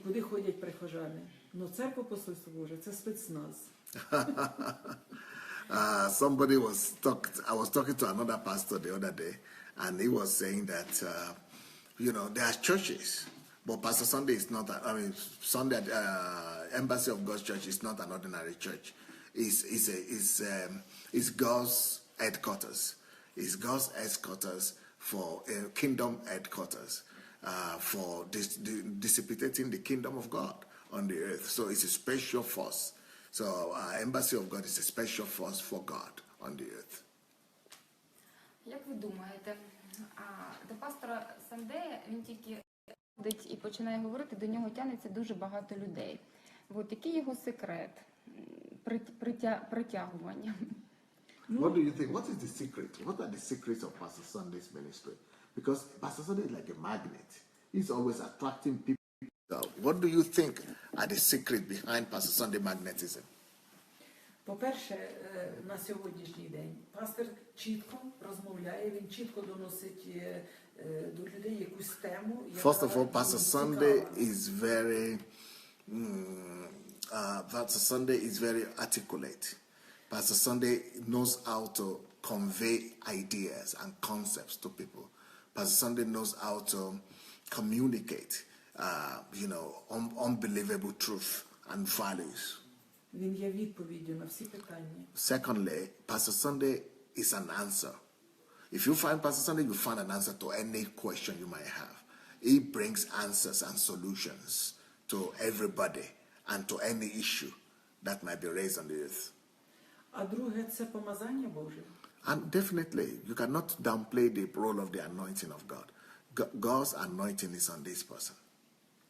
куди ходять прихожани. Ну, церква Посольства Боже, це спецназ. I was talking to another pastor the other day, and he was saying that, there are churches, but Pastor Sunday is not, Sunday, Embassy of God's Church is not an ordinary church. It's God's headquarters. It's God's headquarters for kingdom headquarters, for dissipating the kingdom of God on the earth. So it's a special force. So Embassy of God is a special force for God on the earth. Як ви думаєте, до пастора Сандея, він тільки ходить і починає говорити, до нього тягнеться дуже багато людей. От який його секрет притягування? What do you think? What is the secret? What are the secrets of Pastor Sunday's ministry? Because Pastor Sunday is like a magnet. He's always attracting people. What do you think are the secrets behind Pastor Sunday magnetism? По-перше, на сьогоднішній день пастор чітко розмовляє, він чітко доносить до людей якусь тему. First of all, Pastor Sunday is very articulate. Pastor Sunday knows how to convey ideas and concepts to people. Pastor Sunday knows how to communicate, unbelievable truth and values. Він є відповіддю на всі питання. Secondly, Pastor Sunday is an answer. If you find Pastor Sunday, you find an answer to any question you might have. He brings answers and solutions to everybody and to any issue that might be raised on the earth. А друге, це помазання Боже. And definitely, you cannot downplay the role of the anointing of God. God's anointing is on this person.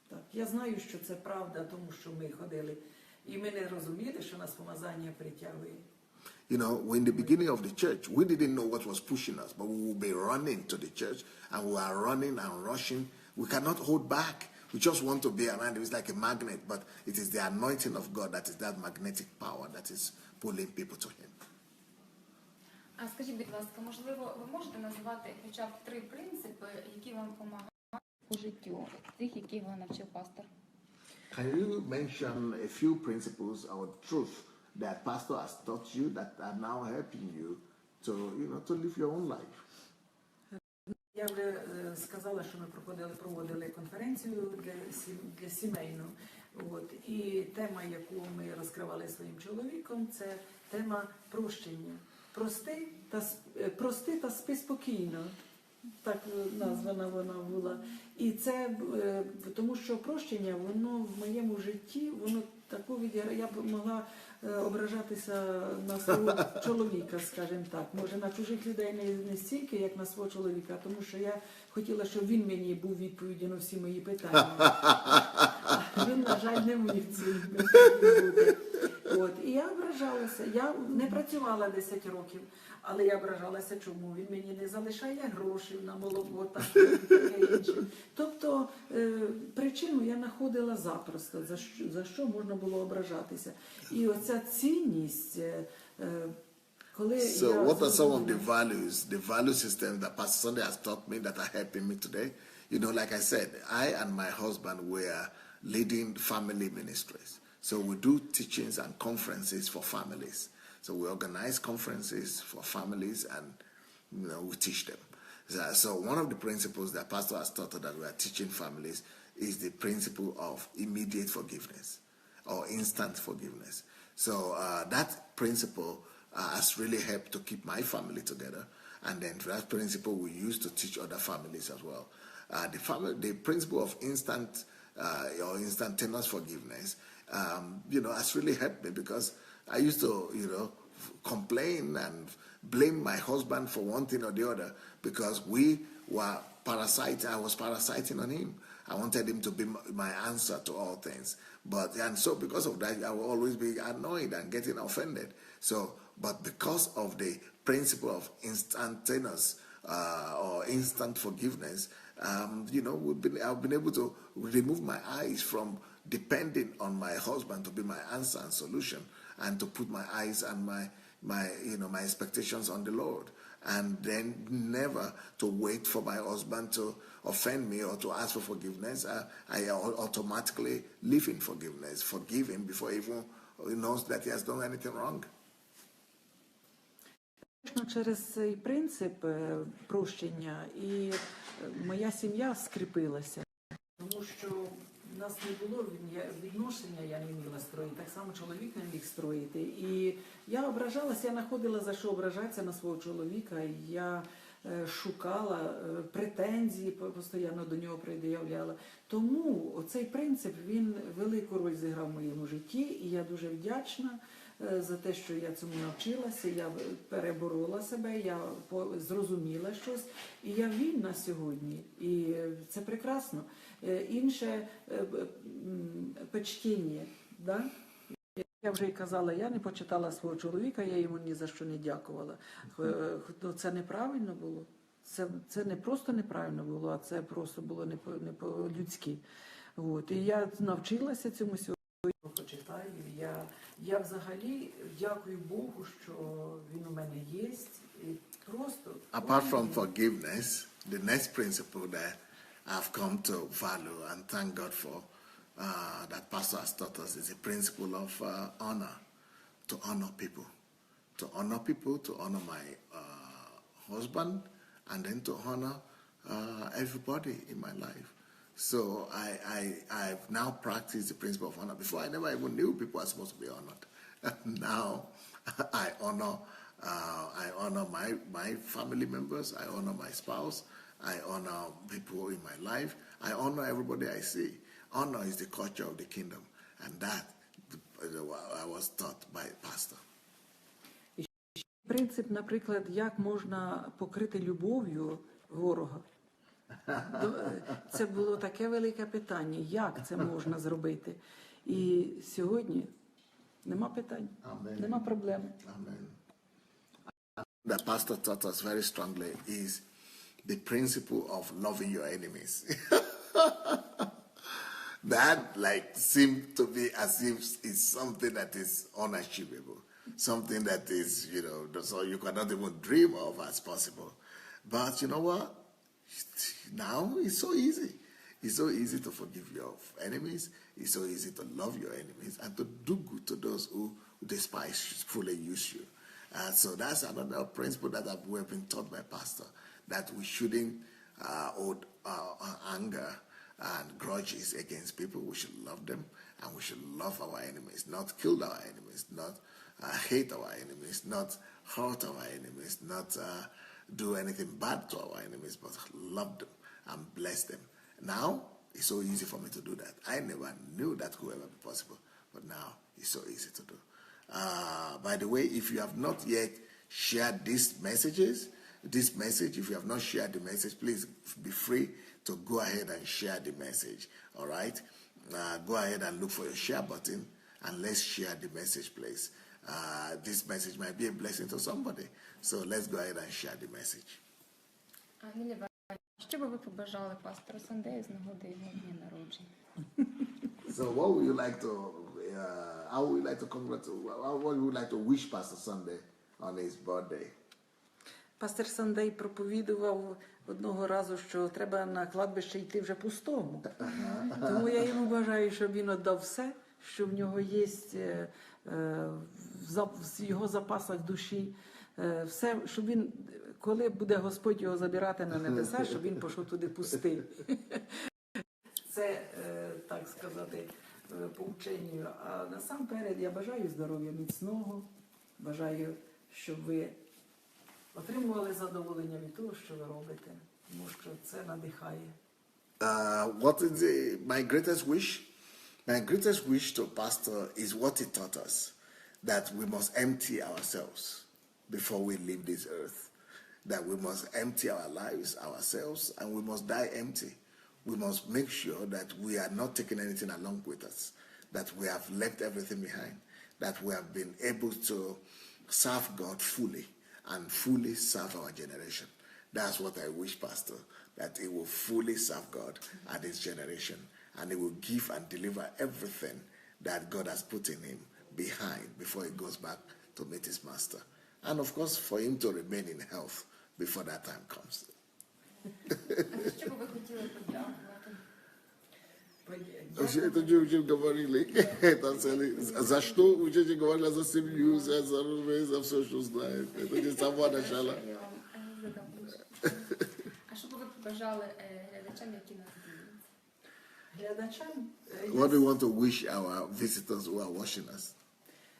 Так, я знаю, що це правда, тому що ми ходили, і ми не розуміли, що нас помазання притягує. You know, in the beginning of the church, we didn't know what was pushing us, but we would be running to the church, and we are running and rushing. We cannot hold back. We just want to be around. It's like a magnet, but it is the anointing of God that is that magnetic power that is pulling people to Him. А скажіть, будь ласка, можливо, ви можете назвати хоча б 3 принципи, які вам допомагають у життю, тих, яких ви навчив пастор? Can you mention a few principles or truths that pastor has taught you that are now helping you to, to live your own life? Я вже сказала, що ми проводили конференцію для сімейну. От. І тема, яку ми розкривали своїм чоловіком, це тема прощення. Прости та спи спокійно. Так названа вона була. І це, тому що прощення, воно в моєму житті, воно таку відіграє, я б могла ображатися на свого чоловіка, скажімо так. Може, на чужих людей не стільки, як на свого чоловіка, тому що я хотіла, щоб він мені був відповіддю на всі мої питання. Він, на жаль, не міг цим бути. От. І я ображалася. Я не працювала 10 років, але я ображалася, чому він мені не залишає грошей на молоко та інше. Тобто причину я знаходила запросто, за що можна було ображатися. І оця цінність, коли So what are some of the value systems that Pastor Sunday has taught me that are helping me today? You know, like I said, I and my husband were leading family ministries. So we do teachings and conferences for families. So we organize conferences for families and we teach them. So one of the principles that Pastor has taught us that we are teaching families is the principle of immediate forgiveness or instant forgiveness. So that principle has really helped to keep my family together. And then that principle we use to teach other families as well. The principle of instant or instantaneous forgiveness, has really helped me because I used to, complain and blame my husband for one thing or the other because we were I was parasiting on him. I wanted him to be my answer to all things. And so because of that, I will always be annoyed and getting offended. But because of the principle of instantaneous or instant forgiveness, I've been able to remove my eyes from depending on my husband to be my answer and solution, and to put my eyes and my expectations on the Lord, and then never to wait for my husband to offend me or to ask for forgiveness. I automatically live in forgiveness, forgive him before he even knows that he has done anything wrong. Через цей принцип прощення і моя сім'я скріпилася, тому що в нас не було відношення, я не вміла строїти, так само чоловік не міг строїти. І я ображалася, я знаходила за що ображатися на свого чоловіка, я шукала претензії, постійно до нього пред'являла. Тому оцей принцип, він велику роль зіграв в моєму житті, і я дуже вдячна за те, що я цьому навчилася, я переборола себе, я зрозуміла щось, і я вільна сьогодні, і це прекрасно. Інше почтення, да? Я вже й казала, я не почитала свого чоловіка, я йому ні за що не дякувала. Це неправильно було. Це не просто неправильно було, а це просто було не по-людськи. От. І я навчилася цьому сьогодні. Почитаю. Я взагалі дякую Богу, що він у мене є. Просто Apart from forgiveness, the next principle that I've come to value and thank God for that Pastor has taught us is the principle of honor, to honor people. To honor people, to honor my husband, and then to honor everybody in my life. So I've now practiced the principle of honor. Before, I never even knew people are supposed to be honored. Now, I honor my family members. I honor my spouse. I honor people in my life. I honor everybody I see. Honor is the culture of the kingdom, and that I was taught by a pastor. Принцип, наприклад, як можна покрити любов'ю ворога. Це було таке велике питання, як це можна зробити. І сьогодні нема питань, нема проблем. Amen. The pastor taught us very strongly is the principle of loving your enemies. That seemed to be as if it's something that is unachievable, something that is, so you cannot even dream of as possible. But you know what? Now it's so easy. It's so easy to forgive your enemies. It's so easy to love your enemies and to do good to those who despise, fully use you. So that's another principle that we have been taught by Pastor, that we shouldn't hold anger and grudges against people. We should love them, and we should love our enemies, not kill our enemies, not hate our enemies, not hurt our enemies, not do anything bad to our enemies, but love them and bless them. Now, it's so easy for me to do that. I never knew that could ever be possible, but now it's so easy to do. By the way, if you have not yet shared this message, if you have not shared the message, please be free to go ahead and share the message, all right? Go ahead and look for your share button, and let's share the message, please. This message might be a blessing to somebody, so let's go ahead and share the message. Що би ви побажали пастору Сандею з нагоди його дня народження? So what would you like to, how would you like to what would you like to wish Pastor Sunday on his birthday? Пастор Сандей проповідував одного разу, що треба на кладбище йти вже пустому. Тому я йому бажаю, щоб він віддав все, що в нього є в його запасах душі. Все, щоб він, коли буде Господь його забирати на небеса, щоб він пішов туди пустий. Це, так сказати, по вченню. А насамперед я бажаю здоров'я міцного, бажаю, щоб ви отримували задоволення від того, що ви робите, тому що це надихає. What is my greatest wish? My greatest wish to Pastor is what he taught us, that we must empty ourselves before we leave this earth, that we must empty our lives, ourselves, and we must die empty. We must make sure that we are not taking anything along with us, that we have left everything behind, that we have been able to serve God fully and fully serve our generation. That's what I wish, Pastor, that he will fully serve God and his generation, and he will give and deliver everything that God has put in him behind before he goes back to meet his master. And of course, for him to remain in health before that time comes. Що би ви хотіли подякувати? Уже говорили, за что уже говорили за семью, за здоровье, за все, что знают. Это не само начало. А що би ви побажали глядачам, які нас дивляться? Глядачам? What do you want to wish our visitors who are watching us?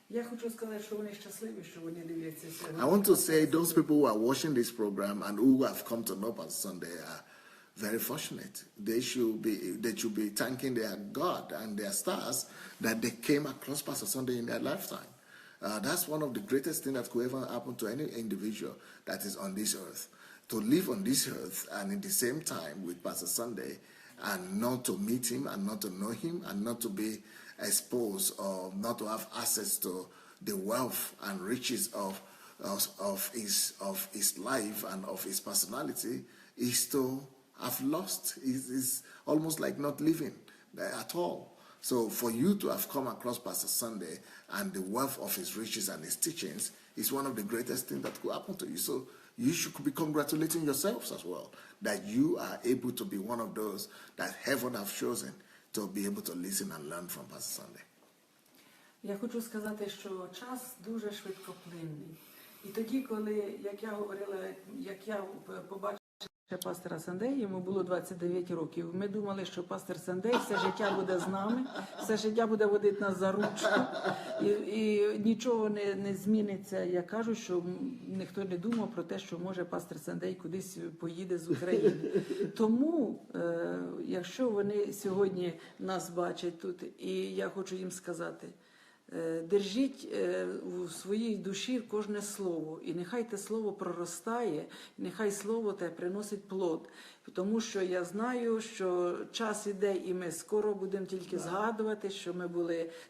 Я хочу сказати, що вони щасливі, що вони дивляться сьогодні. I want to say those people who are watching this program and who have come to know on Sunday are very fortunate. They should be thanking their God and their stars that they came across Pastor Sunday in their lifetime. That's one of the greatest things that could ever happen to any individual that is on this earth. To live on this earth and in the same time with Pastor Sunday and not to meet him and not to know him and not to be exposed or not to have access to the wealth and riches of his life and of his personality is to have lost. Is almost like not living at all. So for you to have come across Pastor Sunday and the wealth of his riches and his teachings is one of the greatest things that could happen to you. So you should be congratulating yourselves as well, that you are able to be one of those that heaven have chosen to be able to listen and learn from Pastor Sunday. Я хочу сказати, що час дуже швидкоплинний. І тоді, коли, як я говорила, як я побачила Пастора Сандея, йому було 29 років. Ми думали, що пастор Сандей все життя буде з нами, все життя буде водити нас за ручку, і нічого не зміниться. Я кажу, що ніхто не думав про те, що може пастор Сандей кудись поїде з України. Тому, якщо вони сьогодні нас бачать тут, і я хочу їм сказати, держіть у своїй душі кожне слово, і нехай те слово проростає, нехай слово те приносить плод. Тому що я знаю, що час іде, і ми скоро будемо тільки згадувати, що ми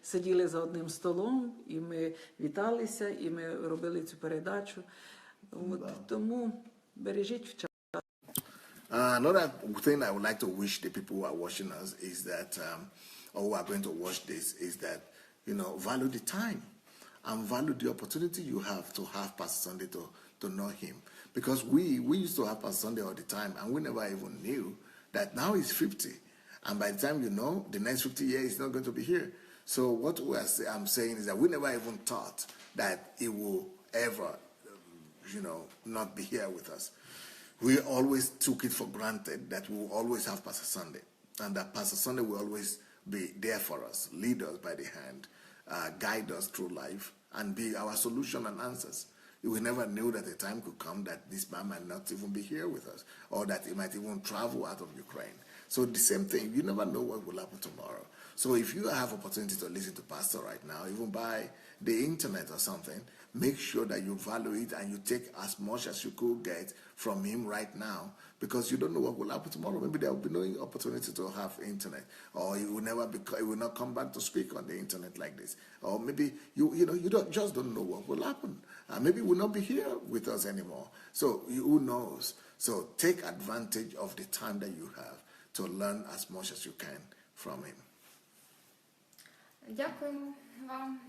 сиділи за одним столом, і ми віталися, і ми робили цю передачу. Тому бережіть в час. Another thing I would like to wish the people who are watching us is that, or who are going to watch this, is that, value the time and value the opportunity you have to have Pastor Sunday to know him. Because we used to have Pastor Sunday all the time, and we never even knew that now he's 50. And by the time the next 50 years he's not going to be here. So what I'm saying is that we never even thought that he will ever, not be here with us. We always took it for granted that we will always have Pastor Sunday, and that Pastor Sunday will always be there for us, lead us by the hand, guide us through life, and be our solution and answers. We never knew that a time could come that this man might not even be here with us, or that he might even travel out of Ukraine. So the same thing, you never know what will happen tomorrow. So if you have opportunity to listen to Pastor right now, even by the internet or something, make sure that you value it and you take as much as you could get from him right now, because you don't know what will happen tomorrow. Maybe there will be no opportunity to have internet, or he will not come back to speak on the internet like this, or maybe you just don't know what will happen. Maybe he will not be here with us anymore. So who knows? So take advantage of the time that you have to learn as much as you can from him. Дякуємо вам.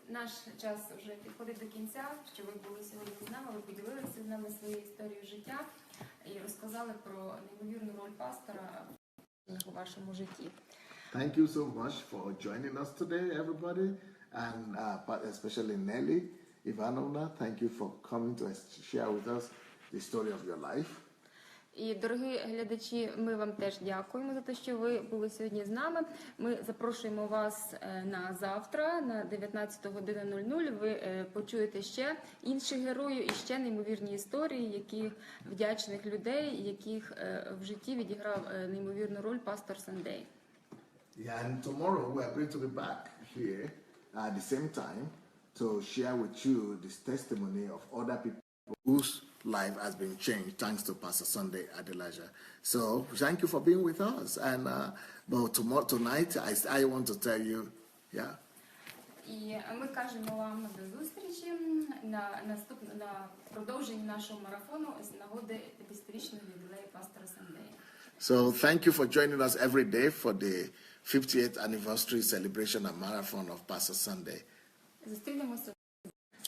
Наш час вже підходить до кінця, що ви були сьогодні з нами, ви поділилися з нами своєю історією життя і розказали про неймовірну роль пастора у вашому житті. Thank you so much for joining us today, everybody, and especially Nelly Ivanovna. Thank you for coming to share with us the story of your life. І, дорогі глядачі, ми вам теж дякуємо за те, що ви були сьогодні з нами. Ми запрошуємо вас на завтра, на 19:00. Ви почуєте ще інших героїв і ще неймовірні історії, яких вдячних людей, яких в житті відіграв неймовірну роль пастор Сандей. Yeah, and tomorrow we are going to be back here at the same time to share with you this testimony of other people whose life has been changed thanks to Pastor Sunday Adelajah. So thank you for being with us. And but tonight I want to tell you, yeah. І ми кажемо вам до зустрічі на продовженні нашого марафону з нагоди 50-річного ювілею пастора Сандея. So thank you for joining us every day for the 50th anniversary celebration and marathon of Pastor Sunday. Зустрінемося.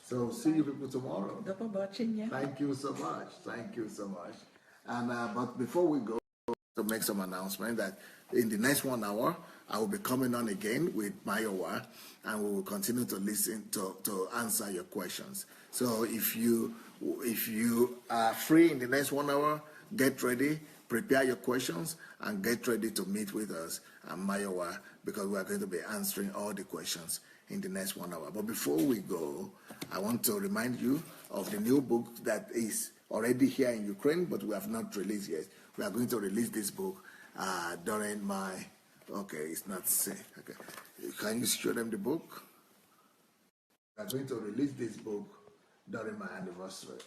So see you people tomorrow. До побачення. Thank you so much. Thank you so much. And but before we go, to make some announcement that in the next 1 hour, I will be coming on again with Mayowa, and we will continue to listen to answer your questions. So if you are free in the next 1 hour, get ready, prepare your questions, and get ready to meet with us at Mayowa, because we are going to be answering all the questions in the next 1 hour. But before we go, I want to remind you of the new book that is already here in Ukraine, but we have not released yet. We are going to release this book during my... Okay, it's not safe. Okay. Can you show them the book? We are going to release this book during my anniversary,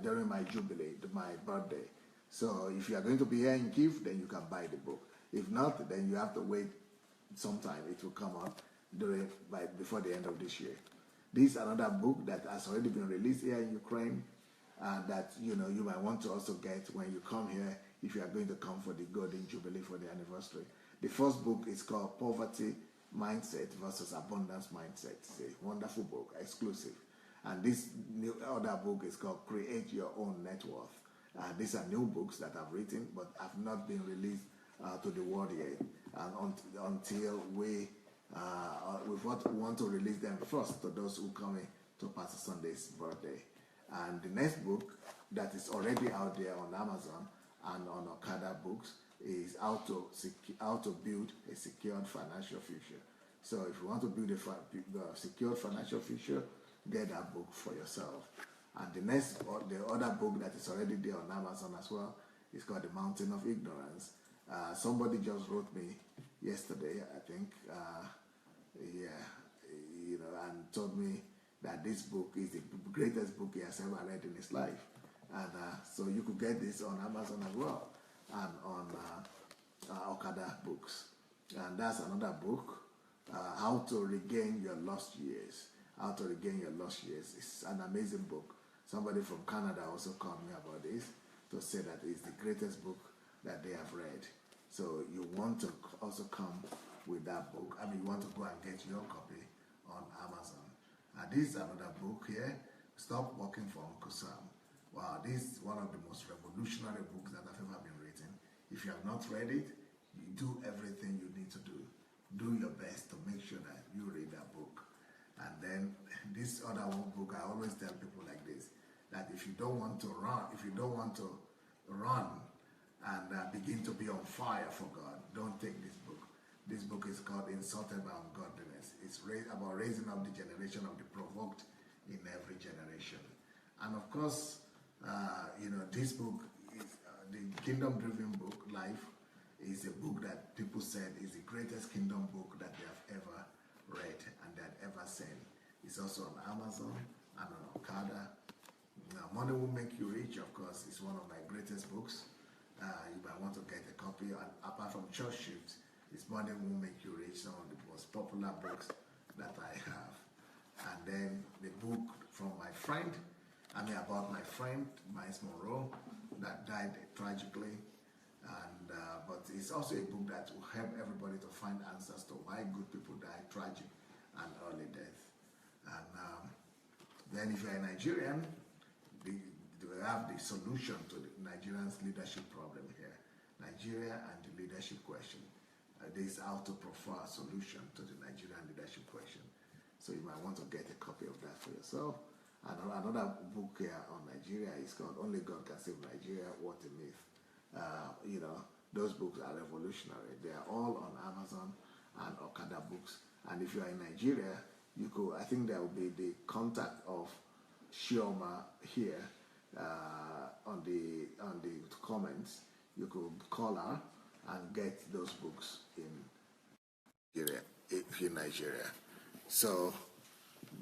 during my jubilee, my birthday. So if you are going to be here in Kyiv, then you can buy the book. If not, then you have to wait sometime. It will come out before the end of this year. This is another book that has already been released here in Ukraine, that you might want to also get when you come here, if you are going to come for the Golden Jubilee for the anniversary. The first book is called Poverty Mindset versus Abundance Mindset. It's a wonderful book, exclusive. And this other book is called Create Your Own Net Worth. These are new books that I've written, but have not been released to the world yet, and until we want to release them first to those who come in to Pastor Sunday's birthday. And the next book that is already out there on Amazon, and on Okada books is how to build a secured financial future. So if you want to build a secured financial future, get that book for yourself. And the other book that is already there on Amazon as well is called The Mountain of Ignorance. Somebody just wrote me yesterday, I think, and told me that this book is the greatest book he has ever read in his life. And so you could get this on Amazon as well, and on Okada books. And that's another book, How to Regain Your Lost Years. How to Regain Your Lost Years. It's an amazing book. Somebody from Canada also called me about this to say that it's the greatest book that they have read. So you want to also come with that book. I mean, you want to go and get your copy on Amazon. This is another book here, Stop Working for Uncle Sam. Wow, this is one of the most revolutionary books that have ever been written. If you have not read it, you do everything you need to do. Do your best to make sure that you read that book. And then this other one book, I always tell people like this, that if you don't want to run and begin to be on fire for God, don't take this book. This book is called Insulted by Ungodliness. It's about raising up the generation of the provoked in every generation. And of course, this book is the kingdom-driven book, Life, is a book that people said is the greatest kingdom book that they have ever read and that ever seen. It's also on Amazon and on Okada. Money Will Make You Rich, of course, is one of my greatest books. You might want to get a copy. And apart from Church Shift, it's Money Will Make You Rich, some of the most popular books that I have. And then the book from my friend, about my friend, Miles Monroe, that died tragically. And but it's also a book that will help everybody to find answers to why good people die tragic and early death. And then if you're a Nigerian, we have the solution to the Nigerians' leadership problem here. Nigeria and the leadership question. This is how to prefer a solution to the Nigerian leadership question. So you might want to get a copy of that for yourself. And another book here on Nigeria is called Only God Can Save Nigeria, What a Myth. Those books are revolutionary. They are all on Amazon and Okada books. And if you are in Nigeria, I think there will be the contact of Shioma here on the comments. You could call her and get those books in Nigeria. So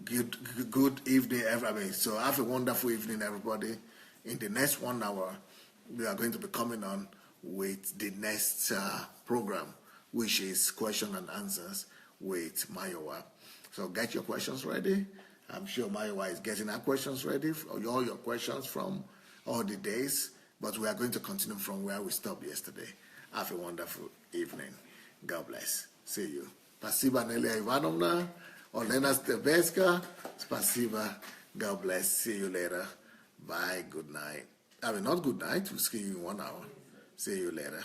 good evening, everybody. So have a wonderful evening, everybody. In the next 1 hour, we are going to be coming on with the next program, which is question and answers with Mayowa. So get your questions ready. I'm sure Mayowa is getting her questions ready, all your questions from all the days, but we are going to continue from where we stopped yesterday. Have a wonderful evening. God bless. See you. Spasiba Nelia Ivanovna, Olena Stebeska, Spasiba. God bless. See you later. Bye. Good night. Not good night. We'll see you in 1 hour. See you later.